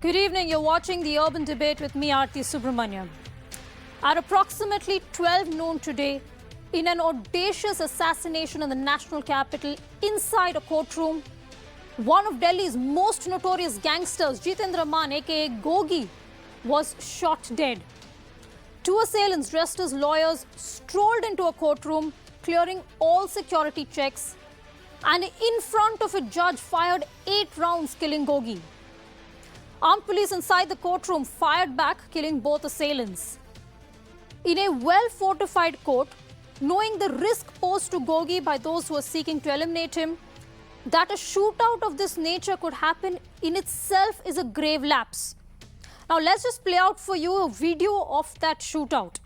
Good evening. You're watching the Urban Debate with me, Aarti Subramaniam. At approximately 12 noon today, in an audacious assassination in the national capital inside a courtroom, one of Delhi's most notorious gangsters, Jitendra Mann, aka Gogi, was shot dead. Two assailants dressed as lawyers strolled into a courtroom, clearing all security checks, and in front of a judge fired 8 rounds, killing Gogi. Armed police inside the courtroom fired back, killing both assailants. In a well-fortified court, knowing the risk posed to Gogi by those who are seeking to eliminate him, that a shootout of this nature could happen in itself is a grave lapse. Now let's just play out for you a video of that shootout.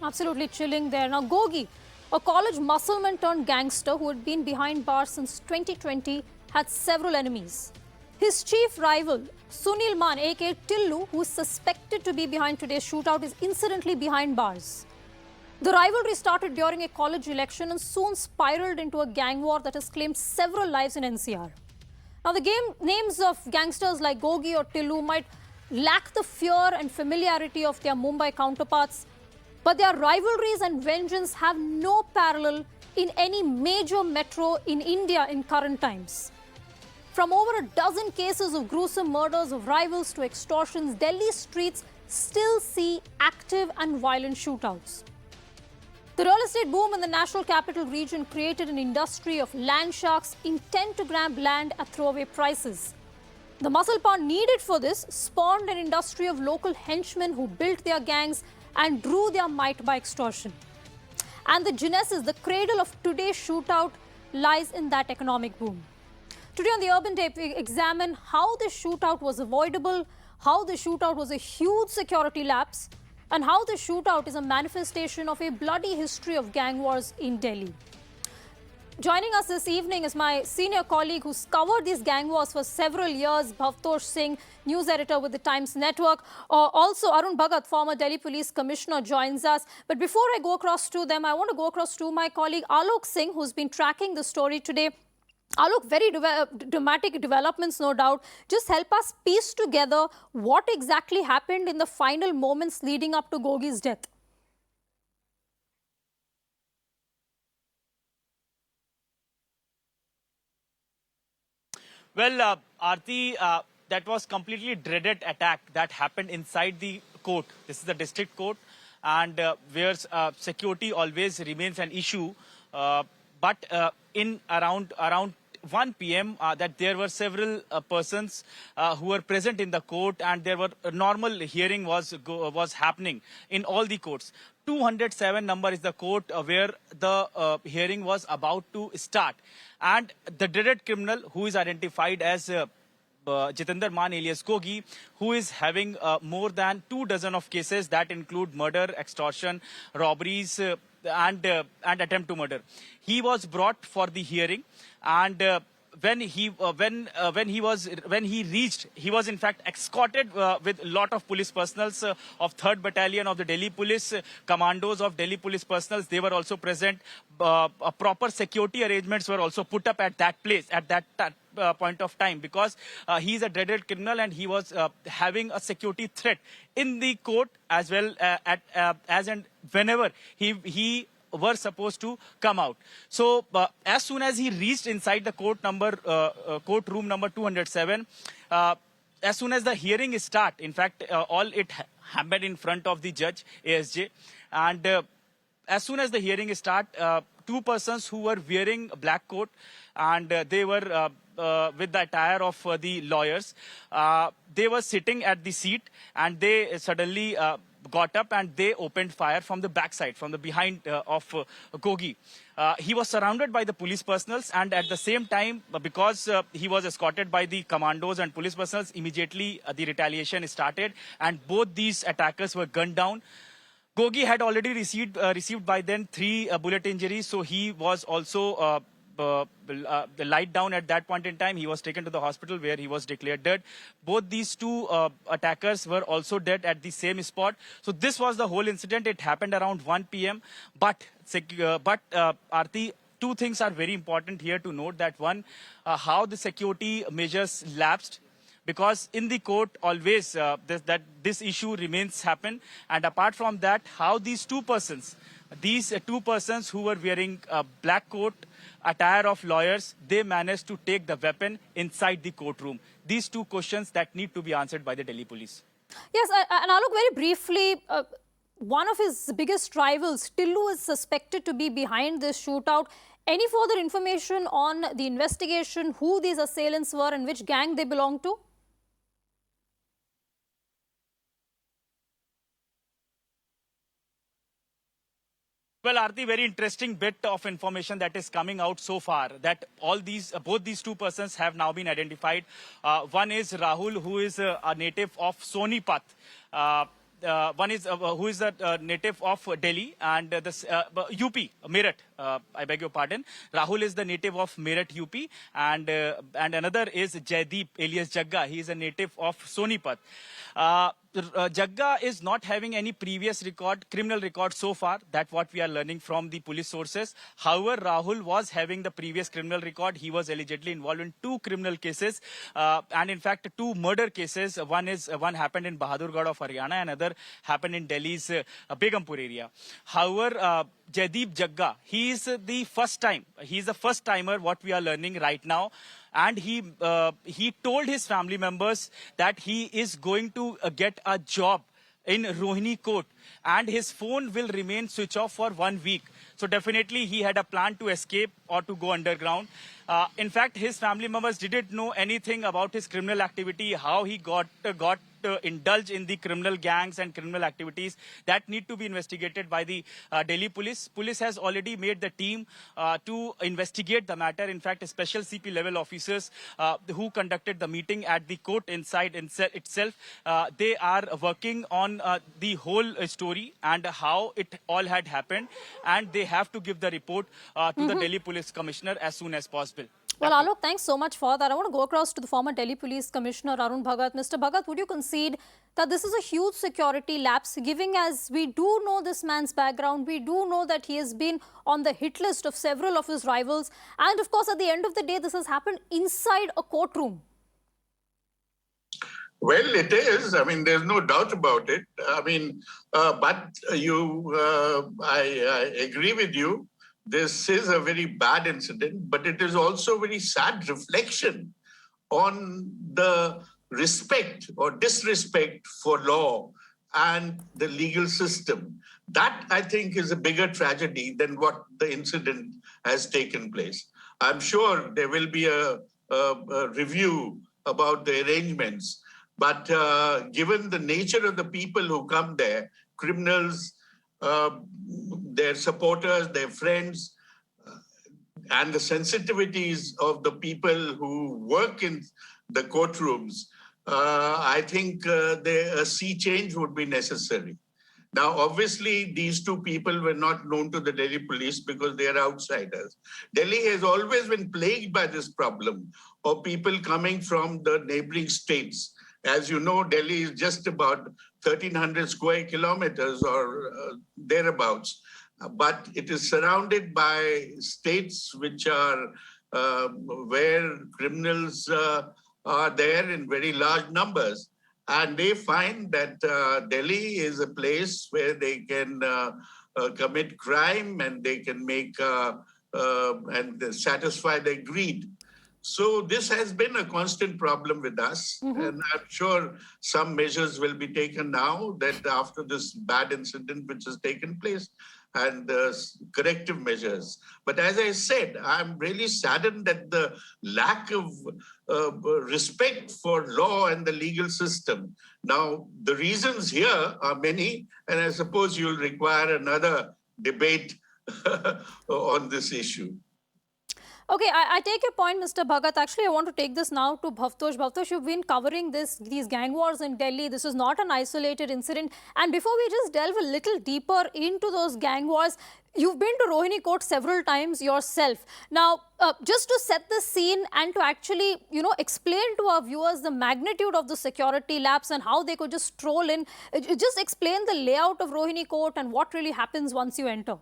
Absolutely chilling there. Now, Gogi, a college muscleman turned gangster who had been behind bars since 2020, had several enemies. His chief rival, Sunil Mann, aka Tillu, who is suspected to be behind today's shootout, is incidentally behind bars. The rivalry started during a college election and soon spiraled into a gang war that has claimed several lives in NCR. Now, the names of gangsters like Gogi or Tillu might lack the fear and familiarity of their Mumbai counterparts, but their rivalries and vengeance have no parallel in any major metro in India in current times. From over a dozen cases of gruesome murders of rivals to extortions, Delhi streets still see active and violent shootouts. The real estate boom in the national capital region created an industry of land sharks intent to grab land at throwaway prices. The muscle power needed for this spawned an industry of local henchmen who built their gangs and drew their might by extortion. And the genesis, the cradle of today's shootout, lies in that economic boom. Today on the Urban Debate, we examine how this shootout was avoidable, how the shootout was a huge security lapse, and how the shootout is a manifestation of a bloody history of gang wars in Delhi. Joining us this evening is my senior colleague who's covered these gang wars for several years, Bhavtosh Singh, news editor with the Times Network. Also, Arun Bhagat, former Delhi Police Commissioner, joins us. But before I go across to them, I want to go across to my colleague Alok Singh, who's been tracking the story today. Alok, very dramatic developments, no doubt. Just help us piece together what exactly happened in the final moments leading up to Gogi's death. Well, Aarti, that was completely dreaded attack that happened inside the court. This is the district court, and where security always remains an issue. But in around 1 p.m. That there were several persons who were present in the court, and there were a normal hearing was happening in all the courts. 207 number is the court where the hearing was about to start, and the dreaded criminal, who is identified as Jitendra Mann alias Gogi, who is having more than 24 of cases that include murder, extortion, robberies, and attempt to murder. He was brought for the hearing, and when he reached, he was in fact escorted with a lot of police personals of 3rd Battalion of the Delhi Police, commandos of Delhi Police personals. They were also present. Proper security arrangements were also put up at that place at that point of time, because he is a dreaded criminal and he was having a security threat in the court as well as and whenever he were supposed to come out. So as soon as he reached inside the courtroom number 207, as soon as the hearing start, in fact, all it happened in front of the judge, ASJ, and as soon as the hearing start, two persons who were wearing a black coat, and they were with the attire of the lawyers, they were sitting at the seat, and they suddenly got up and they opened fire from the backside, from the behind of Gogi. He was surrounded by the police personals, and at the same time, because he was escorted by the commandos and police personals, immediately the retaliation started, and both these attackers were gunned down. Gogi had already received by then 3 bullet injuries, so he was also lied down at that point in time. He was taken to the hospital where he was declared dead. Both these two attackers were also dead at the same spot. So this was the whole incident. It happened around 1 p.m. But Aarti, two things are very important here to note. That one, how the security measures lapsed, because in the court always this issue remains happen. And apart from that, how these two persons who were wearing a black coat attire of lawyers, they managed to take the weapon inside the courtroom. These two questions that need to be answered by the Delhi police. Yes, and Alok, very briefly, one of his biggest rivals, Tillu, is suspected to be behind this shootout. Any further information on the investigation, who these assailants were and which gang they belong to? Well, Aarti, very interesting bit of information that is coming out so far, that both these two persons have now been identified. One is Rahul, who is a native of Sonipat. One is who is a native of Delhi, and this UP, Meerut. I beg your pardon. Rahul is the native of Meerut, UP, and another is Jaideep, alias Jagga. He is a native of Sonipat. Jagga is not having any previous criminal record so far. That's what we are learning from the police sources. However, Rahul was having the previous criminal record. He was allegedly involved in 2 criminal cases, and in fact 2 murder cases. One happened in Bahadurgarh of Haryana, and another happened in Delhi's Begumpur area. However, Jaideep Jagga, he is the first timer. What we are learning right now. And he told his family members that he is going to get a job in Rohini court, and his phone will remain switched off for 1 week. So definitely he had a plan to escape or to go underground. In fact, his family members didn't know anything about his criminal activity, how he got indulge in the criminal gangs and criminal activities. That need to be investigated by the Delhi police. Police has already made the team to investigate the matter. In fact, special CP level officers who conducted the meeting at the court inside itself, they are working on the whole story and how it all had happened, and they have to give the report to the Delhi Police Commissioner as soon as possible. Well, Alok, thanks so much for that. I want to go across to the former Delhi Police Commissioner, Arun Bhagat. Mr. Bhagat, would you concede that this is a huge security lapse, given as we do know this man's background, we do know that he has been on the hit list of several of his rivals, and of course, at the end of the day, this has happened inside a courtroom? Well, it is. I mean, there's no doubt about it. I mean, but I agree with you. This is a very bad incident, but it is also a very sad reflection on the respect or disrespect for law and the legal system. That, I think, is a bigger tragedy than what the incident has taken place. I'm sure there will be a review about the arrangements, but given the nature of the people who come there, criminals, their supporters, their friends, and the sensitivities of the people who work in the courtrooms, I think a sea change would be necessary. Now, obviously, these two people were not known to the Delhi police because they are outsiders. Delhi has always been plagued by this problem of people coming from the neighboring states. As you know, Delhi is just about 1,300 square kilometers or thereabouts, but it is surrounded by states which are where criminals are there in very large numbers. And they find that Delhi is a place where they can commit crime and they can make and satisfy their greed. So this has been a constant problem with us. And I'm sure some measures will be taken now that after this bad incident which has taken place, and corrective measures. But as I said, I'm really saddened at the lack of respect for law and the legal system. Now, the reasons here are many, and I suppose you'll require another debate on this issue. Okay, I take your point, Mr. Bhagat. Actually, I want to take this now to Bhavtosh. Bhavtosh, you've been covering these gang wars in Delhi. This is not an isolated incident. And before we just delve a little deeper into those gang wars, you've been to Rohini Court several times yourself. Now, just to set the scene and to actually, explain to our viewers the magnitude of the security lapse and how they could just stroll in, just explain the layout of Rohini Court and what really happens once you enter.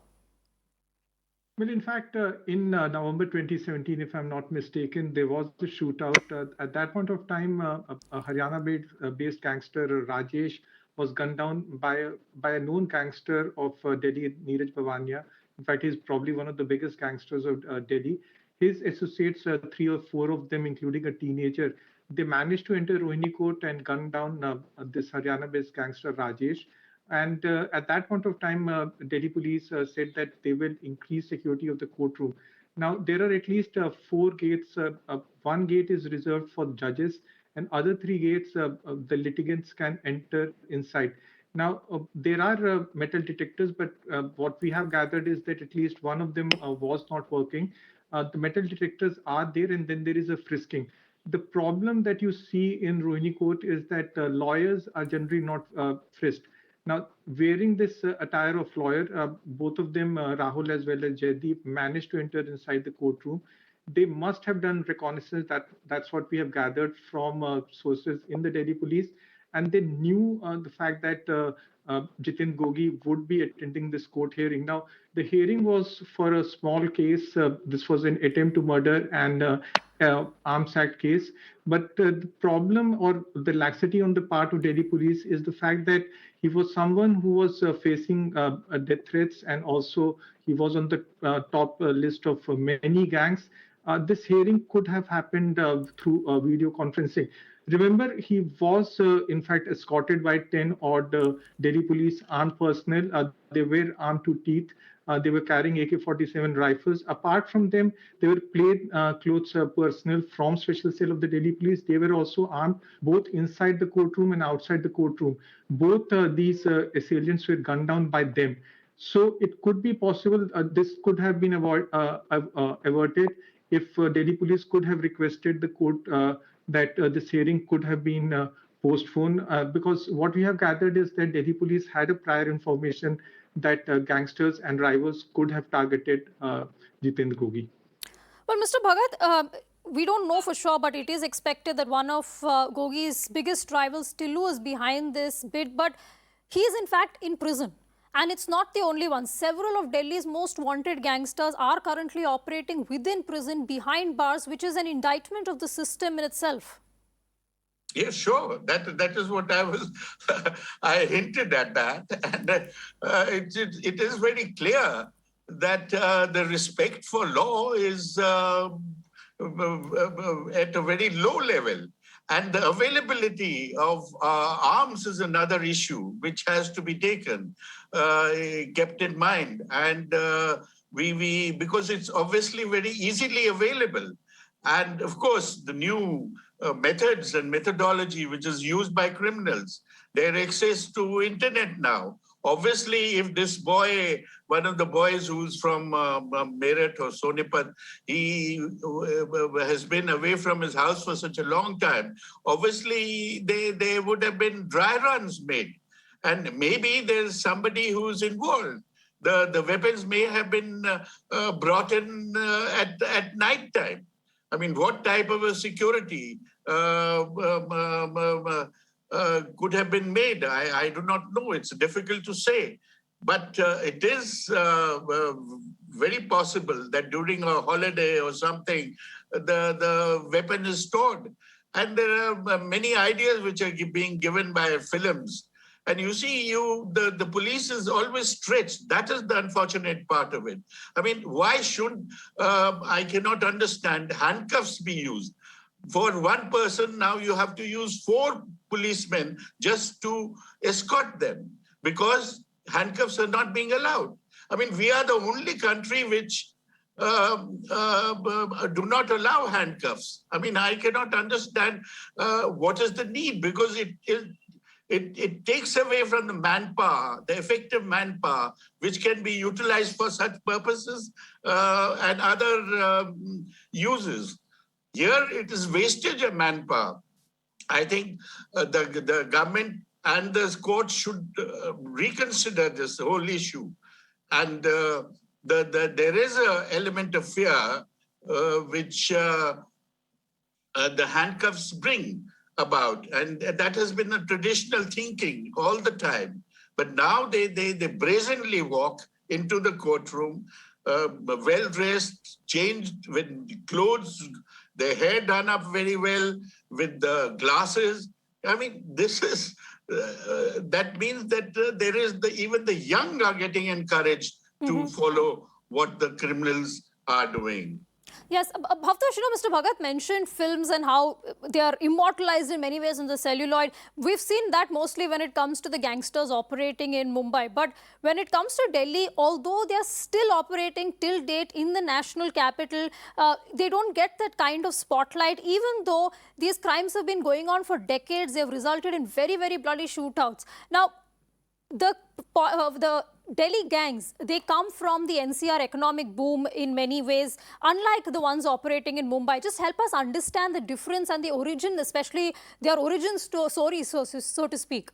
Well, in fact, in November 2017, if I'm not mistaken, there was a shootout. At that point of time, a Haryana-based gangster, Rajesh, was gunned down by a known gangster of Delhi, Neeraj Bhavania. In fact, he's probably one of the biggest gangsters of Delhi. His associates, three or four of them, including a teenager, they managed to enter Rohini Court and gun down this Haryana-based gangster, Rajesh. And at that point of time, Delhi police said that they will increase security of the courtroom. Now, there are at least four gates. One gate is reserved for judges, and other three gates, the litigants can enter inside. Now, there are metal detectors, but what we have gathered is that at least one of them was not working. The metal detectors are there, and then there is a frisking. The problem that you see in Rohini Court is that lawyers are generally not frisked. Now, wearing this attire of lawyer, both of them, Rahul as well as Jaideep, managed to enter inside the courtroom. They must have done reconnaissance. That's what we have gathered from sources in the Delhi police. And they knew the fact that Jitendra Gogi would be attending this court hearing. Now, the hearing was for a small case. This was an attempt to murder and Arms Act case. But the problem or the laxity on the part of Delhi police is the fact that he was someone who was facing death threats, and also he was on the top list of many gangs. This hearing could have happened through video conferencing. Remember, he was in fact escorted by 10 odd Delhi police armed personnel. They were armed to teeth. They were carrying AK-47 rifles. Apart from them, there were plain clothes personnel from Special Cell of the Delhi Police. They were also armed both inside the courtroom and outside the courtroom. Both these assailants were gunned down by them. So it could be possible this could have been averted if Delhi Police could have requested the court that this hearing could have been postponed, because what we have gathered is that Delhi Police had a prior information that gangsters and rivals could have targeted Jitendra Gogi. Well, Mr. Bhagat, we don't know for sure, but it is expected that one of Gogi's biggest rivals, Tillu, is behind this bid. But he is in fact in prison. And it's not the only one. Several of Delhi's most wanted gangsters are currently operating within prison behind bars, which is an indictment of the system in itself. Yes, sure. That is what I was. I hinted at that, and it is very clear that the respect for law is at a very low level, and the availability of arms is another issue which has to be kept in mind, and we because it's obviously very easily available. And of course, the new methods and methodology which is used by criminals, their access to internet now. Obviously, if this boy, one of the boys who's from Meerut or Sonipat, he has been away from his house for such a long time, obviously there would have been dry runs made. And maybe there's somebody who's involved. The weapons may have been brought in at night time. I mean, what type of a security could have been made? I do not know. It's difficult to say. But it is very possible that during a holiday or something, the weapon is stored. And there are many ideas which are being given by films. And you see, the police is always stretched. That is the unfortunate part of it. I mean, why should, I cannot understand, handcuffs be used? For one person, now you have to use 4 policemen just to escort them because handcuffs are not being allowed. I mean, we are the only country which do not allow handcuffs. I mean, I cannot understand what is the need, because it takes away from the manpower, the effective manpower, which can be utilized for such purposes and other uses. Here, it is wastage of manpower. I think the government and the court should reconsider this whole issue. And there is an element of fear which the handcuffs bring about. And that has been a traditional thinking all the time. But now they brazenly walk into the courtroom, well-dressed, changed with clothes, their hair done up very well, with the glasses. I mean, this is, that means that there is even the young are getting encouraged to follow what the criminals are doing. Yes, Bhavtosh, Mr. Bhagat mentioned films and how they are immortalized in many ways in the celluloid. We've seen that mostly when it comes to the gangsters operating in Mumbai. But when it comes to Delhi, although they are still operating till date in the national capital, they don't get that kind of spotlight, even though these crimes have been going on for decades. They have resulted in very, very bloody shootouts. Now, the Delhi gangs, they come from the NCR economic boom in many ways, unlike the ones operating in Mumbai. Just help us understand the difference and the origin, especially their origin story, so to speak.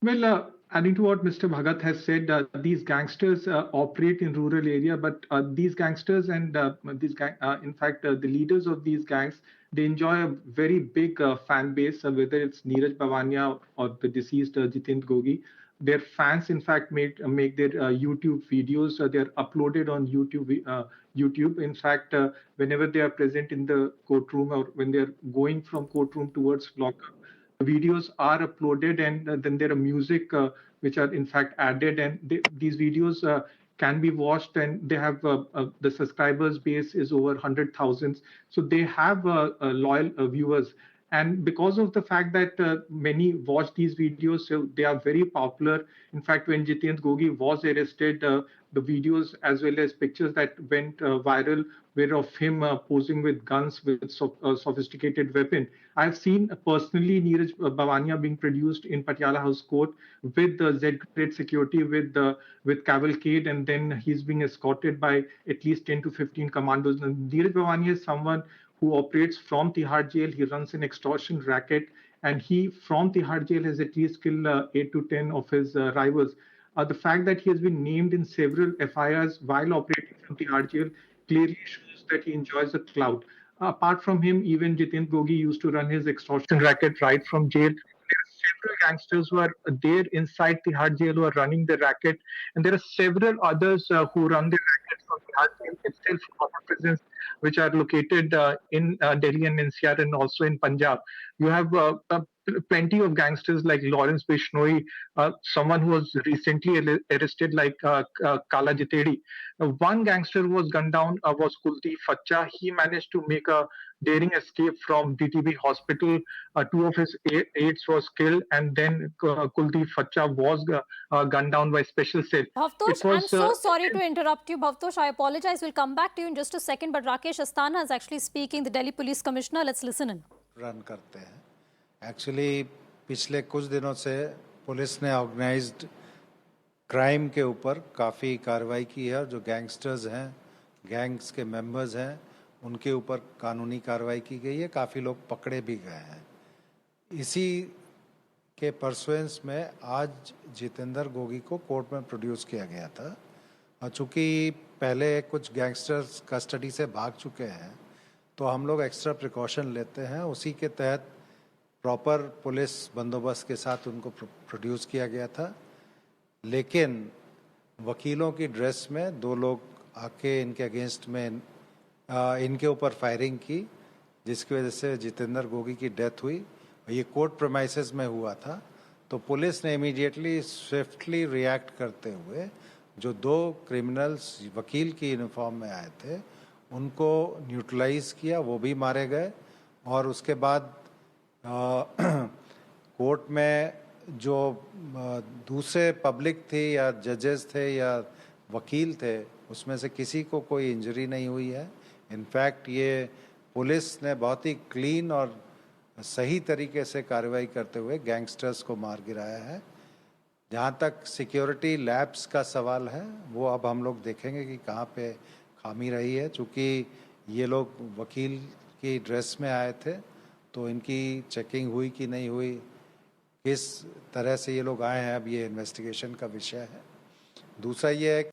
Well, adding to what Mr. Bhagat has said, these gangsters operate in rural area, but these gangsters and in fact, the leaders of these gangs, they enjoy a very big fan base, whether it's Neeraj Bawania or the deceased Jitendra Gogi. Their fans, in fact, make their YouTube videos. They're uploaded on YouTube. In fact, whenever they are present in the courtroom or when they're going from courtroom towards lockup, videos are uploaded, and then there are music which are in fact added, and these videos can be watched, and they have the subscribers base is over 100,000. So they have loyal viewers. And because of the fact that many watch these videos, so they are very popular. In fact, when Jitendra Gogi was arrested, the videos as well as pictures that went viral were of him posing with guns, with sophisticated weapon. I've seen personally Neeraj Bawania being produced in Patiala House Court with the Z-grade security, with cavalcade, and then he's being escorted by at least 10 to 15 commandos. And Neeraj Bawania is someone who operates from Tihar jail. He runs an extortion racket, and he from Tihar jail has at least killed 8 to 10 of his rivals. The fact that he has been named in several FIRs while operating from Tihar jail clearly shows that he enjoys the clout. Apart from him, even Jitendra Gogi used to run his extortion racket right from jail. There are several gangsters who are there inside Tihar jail who are running the racket, and there are several others who run the racket from Tihar jail itself, proper prisons which are located in Delhi and NCR and also in Punjab. You have plenty of gangsters like Lawrence Bishnoi, someone who was recently arrested like Kala Jitedi. One gangster who was gunned down was Kuldeep Mann. He managed to make a daring escape from DTB hospital. Two of his aides was killed, and then Kuldeep Mann was gunned down by special cell. Bhavtosh, I'm so sorry to interrupt you. Bhavtosh, I apologize. We'll come back to you in just a second. But Rakesh Asthana is actually speaking, the Delhi Police Commissioner. Let's listen in. Run करते हैं actually पिछले कुछ दिनों से police ने organised crime के ऊपर काफ़ी कार्रवाई की है और जो गैंगस्टर्स हैं, गैंग्स के मेंबर्स हैं, उनके ऊपर कानूनी कार्रवाई की गई है. काफ़ी लोग पकड़े भी गए हैं. इसी के परसुएंस में आज जितेंद्र गोगी को कोर्ट में प्रोड्यूस किया गया था. और चूँकि पहले कुछ गैंगस्टर्स कस्टडी से भाग चुके हैं, तो हम लोग एक्स्ट्रा प्रिकॉशन लेते हैं. उसी के तहत प्रॉपर पुलिस बंदोबस्त के साथ उनको प्रोड्यूस किया गया था. लेकिन वकीलों की ड्रेस में दो लोग आके इनके अगेंस्ट में इनके ऊपर फायरिंग की, जिसकी वजह से जितेंद्र गोगी की डेथ हुई. ये कोर्ट प्रेमाइसेस में हुआ था. तो पुलिस ने इमीडिएटली स्विफ्टली रिएक्ट करते हुए जो दो क्रिमिनल्स वकील की यूनिफॉर्म में आए थे उनको न्यूट्रलाइज किया, वो भी मारे गए. और उसके बाद कोर्ट में जो दूसरे पब्लिक थी या जजेस थे या वकील थे, उसमें से किसी को कोई इंजरी नहीं हुई है. इनफैक्ट ये पुलिस ने बहुत ही क्लीन और सही तरीके से कार्रवाई करते हुए गैंगस्टर्स को मार गिराया है। जहाँ तक सिक्योरिटी लैप्स का सवाल है, वो अब हम लोग देखेंगे कि कहाँ पे खामी रही है। चूँकि ये लोग वकील की ड्रेस में आए थे, तो इनकी चेकिंग हुई कि नहीं हुई, किस तरह से ये लोग आए हैं, अब ये इन्वेस्टिगेशन का विषय है। दूसरा ये है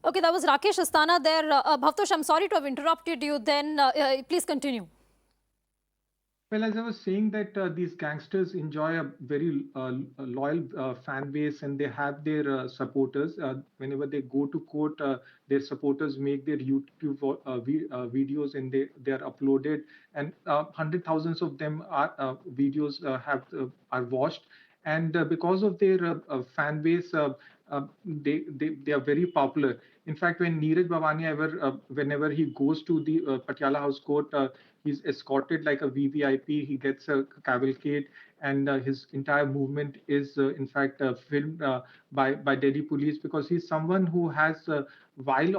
Okay, that was Rakesh Asthana there. Bhavtosh, I'm sorry to have interrupted you. Then please continue. Well, as I was saying that these gangsters enjoy a very loyal fan base, and they have their supporters. Whenever they go to court, their supporters make their YouTube videos, and they are uploaded, and hundred thousands of them are videos are watched, and because of their fan base, they are very popular. In fact, when Neeraj Bhavania whenever he goes to the Patiala House Court, he's escorted like a VVIP. He gets a cavalcade, and his entire movement is, in fact, filmed by Delhi police, because he's someone who has, while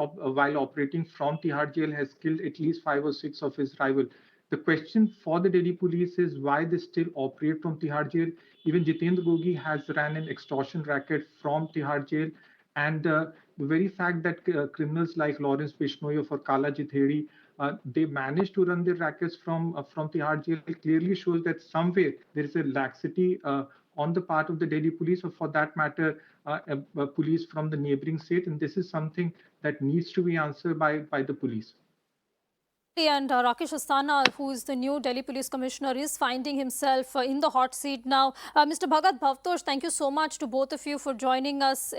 operating from Tihar jail, has killed at least 5 or 6 of his rivals. The question for the Delhi police is why they still operate from Tihar jail. Even Jitendra Gogi has ran an extortion racket from Tihar jail. And the very fact that criminals like Lawrence Bishnoi or Kala Jithedi, they managed to run their rackets from Tihar jail clearly shows that somewhere there is a laxity on the part of the Delhi police, or for that matter, police from the neighboring state. And this is something that needs to be answered by the police. And Rakesh Asthana, who is the new Delhi Police Commissioner, is finding himself in the hot seat now. Mr. Bhagat, Bhavtosh, thank you so much to both of you for joining us.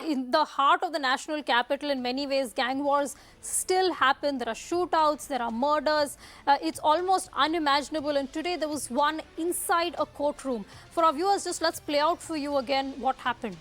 In the heart of the national capital, in many ways, gang wars still happen. There are shootouts, there are murders. It's almost unimaginable. And today there was one inside a courtroom. For our viewers, just let's play out for you again what happened.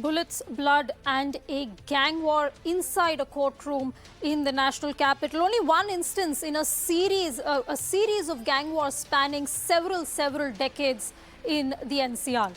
Bullets, blood and a gang war inside a courtroom in the national capital. Only one instance in a series of gang wars spanning several decades in the NCR.